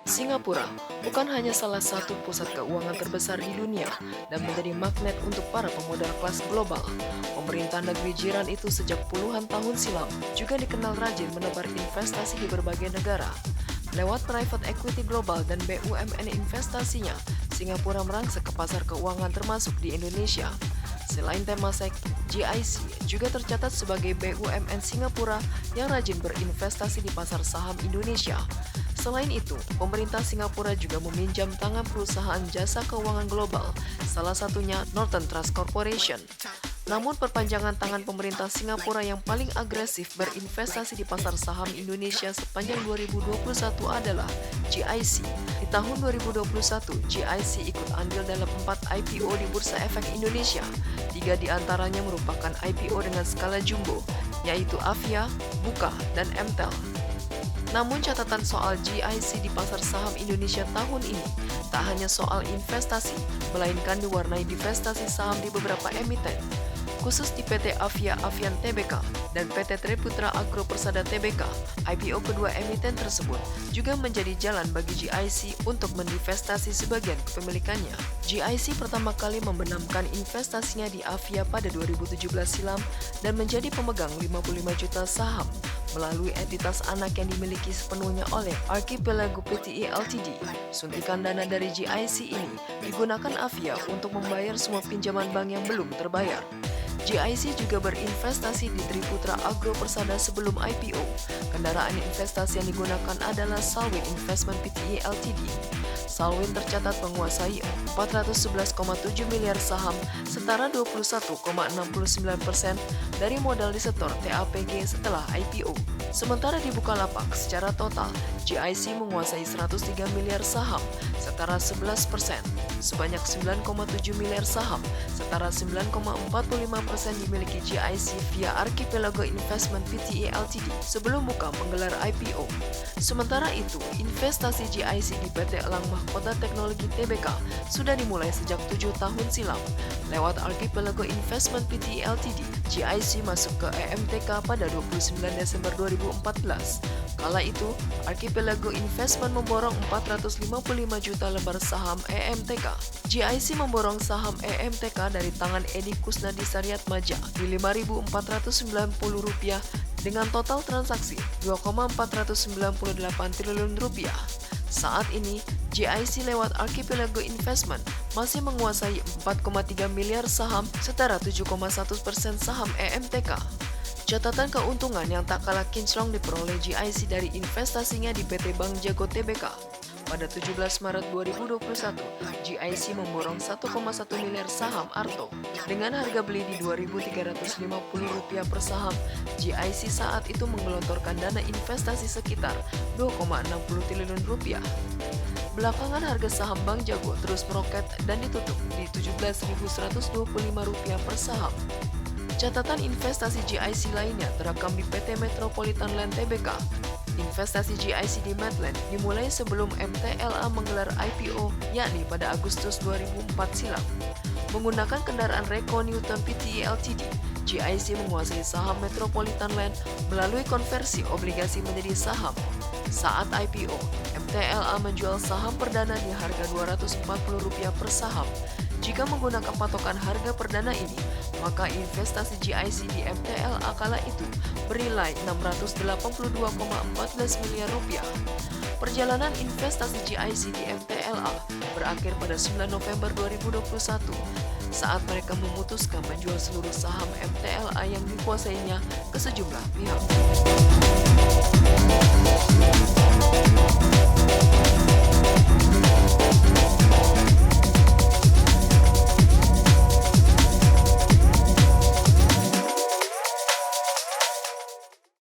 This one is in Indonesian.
Singapura bukan hanya salah satu pusat keuangan terbesar di dunia dan menjadi magnet untuk para pemodal kelas global. Pemerintah negeri jiran itu sejak puluhan tahun silam juga dikenal rajin menebar investasi di berbagai negara. Lewat private equity global dan BUMN investasinya, Singapura merangsek ke pasar keuangan termasuk di Indonesia. Selain Temasek, GIC juga tercatat sebagai BUMN Singapura yang rajin berinvestasi di pasar saham Indonesia. Selain itu, pemerintah Singapura juga meminjam tangan perusahaan jasa keuangan global, salah satunya Northern Trust Corporation. Namun perpanjangan tangan pemerintah Singapura yang paling agresif berinvestasi di pasar saham Indonesia sepanjang 2021 adalah GIC. Di tahun 2021, GIC ikut andil dalam 4 IPO di Bursa Efek Indonesia. 3 diantaranya merupakan IPO dengan skala jumbo, yaitu Avia, Buka, dan Mtel. Namun catatan soal GIC di pasar saham Indonesia tahun ini tak hanya soal investasi, melainkan diwarnai divestasi saham di beberapa emiten. Khusus di PT Avia Avian Tbk dan PT Triputra Agro Persada Tbk, IPO kedua emiten tersebut juga menjadi jalan bagi GIC untuk mendivestasi sebagian kepemilikannya. GIC pertama kali membenamkan investasinya di Avia pada 2017 silam dan menjadi pemegang 55 juta saham melalui entitas anak yang dimiliki sepenuhnya oleh Archipelago Pte Ltd. Suntikan dana dari GIC ini digunakan Avia untuk membayar semua pinjaman bank yang belum terbayar. GIC juga berinvestasi di Triputra Agro Persada sebelum IPO. Kendaraan investasi yang digunakan adalah Salwin Investment Pte Ltd. Salwin tercatat menguasai 411,7 miliar saham, setara 21,69% dari modal disetor TAPG setelah IPO. Sementara di Bukalapak, secara total, GIC menguasai 103 miliar saham, setara 11%. Sebanyak 9,7 miliar saham, setara 9,45% dimiliki GIC via Archipelago Investment Pte Ltd sebelum buka menggelar IPO. Sementara itu, investasi GIC di PT Elang Mahkota Teknologi Tbk sudah dimulai sejak 7 tahun silam. Lewat Archipelago Investment Pte Ltd, GIC masuk ke EMTK pada 29 Desember 2014. Kala itu, Archipelago Investment memborong 455 juta lembar saham EMTK. GIC memborong saham EMTK dari tangan Edi Kusnadi Sariat Maja di Rp5.490 dengan total transaksi Rp2,498 triliun. Saat ini, GIC lewat Archipelago Investment masih menguasai 4,3 miliar saham, setara 7,1% saham EMTK. Catatan keuntungan yang tak kalah kinclong diperoleh GIC dari investasinya di PT Bank Jago Tbk. Pada 17 Maret 2021, GIC memborong 1,1 miliar saham Arto. Dengan harga beli di Rp2.350 per saham, GIC saat itu menggelontorkan dana investasi sekitar Rp2,60 triliun. Belakangan harga saham Bank Jago terus meroket dan ditutup di Rp17.125 per saham. Catatan investasi GIC lainnya terekam di PT Metropolitan Land Tbk. Investasi GIC di Medland dimulai sebelum MTLA menggelar IPO, yakni pada Agustus 2004 silam. Menggunakan kendaraan Reko Newton Pte Ltd, GIC menguasai saham Metropolitan Land melalui konversi obligasi menjadi saham. Saat IPO, MTLA menjual saham perdana di harga Rp240 per saham. Jika menggunakan patokan harga perdana ini, maka investasi GIC di MTLA kala itu bernilai Rp682,14 miliar. Perjalanan investasi GIC di MTLA berakhir pada 9 November 2021 saat mereka memutuskan menjual seluruh saham MTLA yang dikuasainya ke sejumlah pihak.